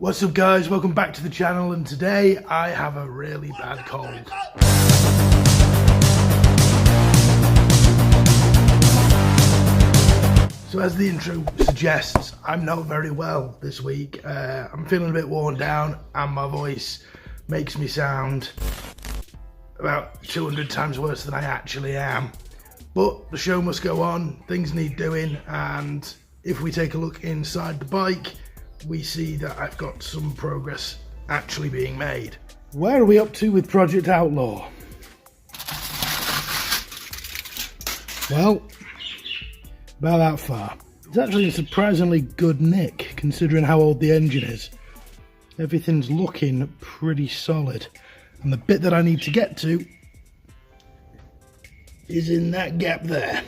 What's up guys, welcome back to the channel, and today I have a really bad cold. So as the intro suggests, I'm not very well this week. I'm feeling a bit worn down and my voice makes me sound about 200 times worse than I actually am. But the show must go on, things need doing, and if we take a look inside the bike, we see that I've got some progress actually being made. Where are we up to with Project Outlaw? Well, about that far. It's actually in surprisingly good nick considering how old the engine is. Everything's looking pretty solid, and the bit that I need to get to is in that gap there.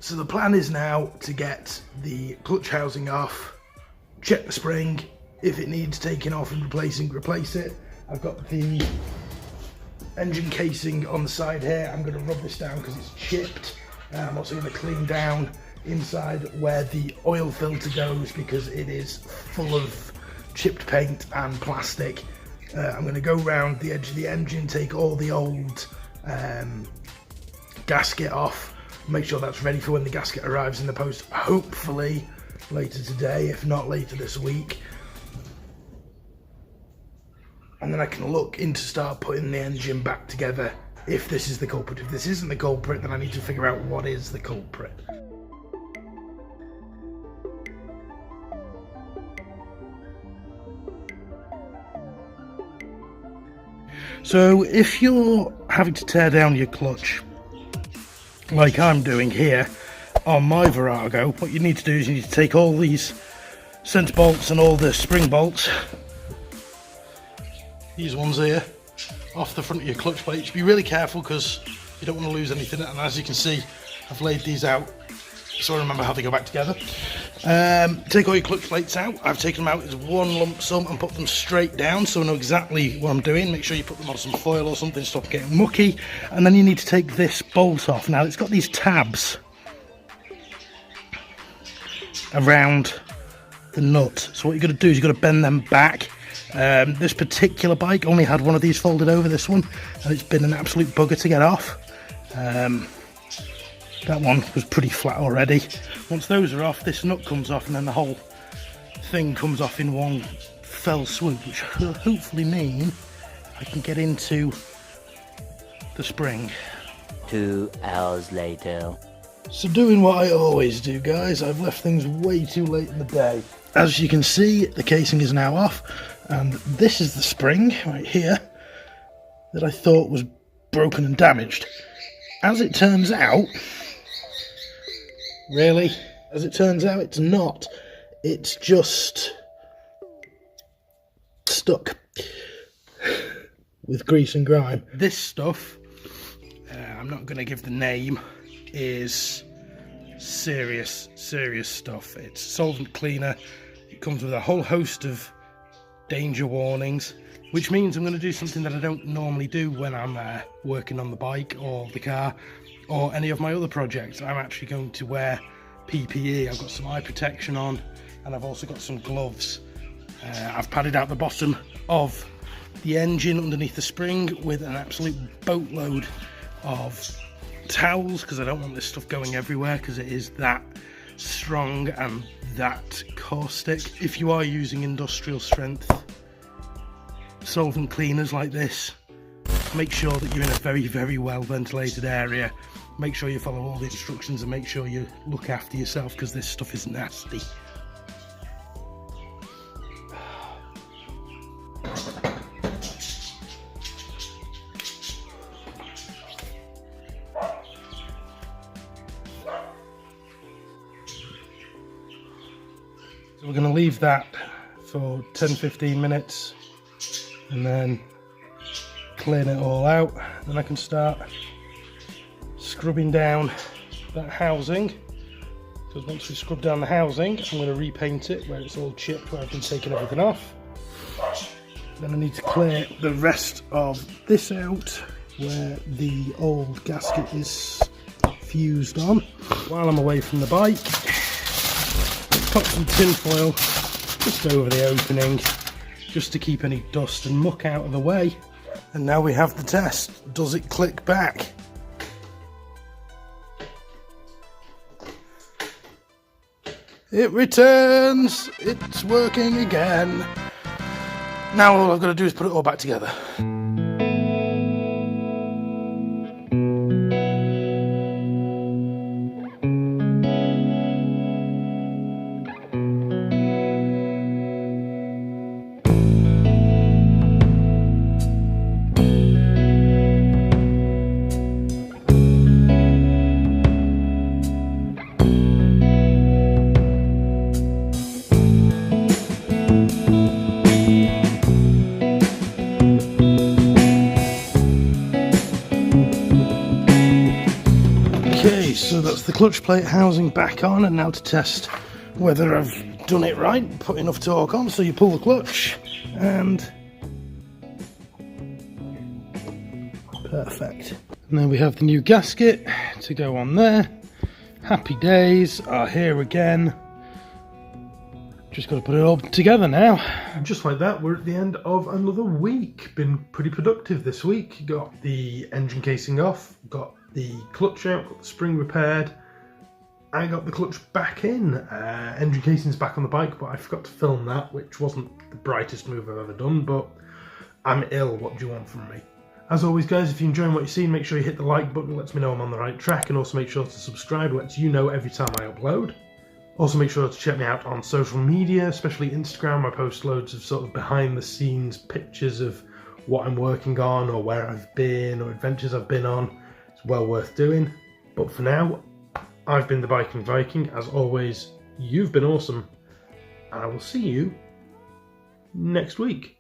So the plan is now to get the clutch housing off, check the spring, if it needs taking off and replacing, replace it. I've got the engine casing on the side here. I'm going to rub this down because it's chipped. I'm also going to clean down inside where the oil filter goes because it is full of chipped paint and plastic. I'm going to go round the edge of the engine, take all the old gasket off, make sure that's ready for when the gasket arrives in the post, hopefully later today, if not later this week. And then I can look into start putting the engine back together if this is the culprit. If this isn't the culprit, then I need to figure out what is the culprit. So if you're having to tear down your clutch like I'm doing here on my Virago, what you need to do is you need to take all these centre bolts and all the spring bolts, these ones here, off the front of your clutch plate. You be really careful because you don't want to lose anything, and as you can see I've laid these out so I remember how they go back together. Take all your clutch plates out. I've taken them out as one lump sum and put them straight down so I know exactly what I'm doing. Make sure you put them on some foil or something to stop getting mucky, and then you need to take this bolt off. Now it's got these tabs around the nut, so what you've got to do is you've got to bend them back. This particular bike only had one of these folded over this one, and it's been an absolute bugger to get off. That one was pretty flat already. Once those are off, this nut comes off, and then the whole thing comes off in one fell swoop, which will hopefully mean I can get into the spring. 2 hours later. So doing what I always do, guys, I've left things way too late in the day. As you can see, the casing is now off, and this is the spring right here that I thought was broken and damaged. As it turns out, it's not. It's just stuck with grease and grime. This stuff, I'm not going to give the name, is serious stuff. It's solvent cleaner. It comes with a whole host of danger warnings, which means I'm going to do something that I don't normally do when I'm working on the bike or the car or any of my other projects. I'm actually going to wear PPE. I've got some eye protection on, and I've also got some gloves. I've padded out the bottom of the engine underneath the spring with an absolute boatload of towels because I don't want this stuff going everywhere because it is that strong and that caustic. If you are using industrial strength solvent cleaners like this, make sure that you're in a very well ventilated area. Make sure you follow all the instructions and make sure you look after yourself because this stuff is nasty. So we're going to leave that for 10-15 minutes and then clean it all out. Then I can start scrubbing down that housing, because once we scrub down the housing I'm going to repaint it where it's all chipped, where I've been taking everything off. Then I need to clear the rest of this out where the old gasket is fused on. While I'm away from the bike, pop some tin foil just over the opening just to keep any dust and muck out of the way. And now we have the test. Does it click back? It returns! It's working again. Now all I've got to do is put it all back together. Okay, so that's the clutch plate housing back on, and now to test whether I've done it right, put enough torque on. So you pull the clutch and perfect. And then we have the new gasket to go on there. Happy days are here again. Just got to put it all together now. And just like that, we're at the end of another week. Been pretty productive this week. Got the engine casing off, got the clutch out, got the spring repaired. I got the clutch back in. Engine casing's back on the bike, but I forgot to film that, which wasn't the brightest move I've ever done, but I'm ill. What do you want from me? As always, guys, if you're enjoying what you've seen, make sure you hit the like button. It lets me know I'm on the right track, and also make sure to subscribe. It lets you know every time I upload. Also make sure to check me out on social media, especially Instagram. I post loads of sort of behind the scenes pictures of what I'm working on or where I've been or adventures I've been on. It's well worth doing. But for now, I've been the Biking Viking. As always, you've been awesome. And I will see you next week.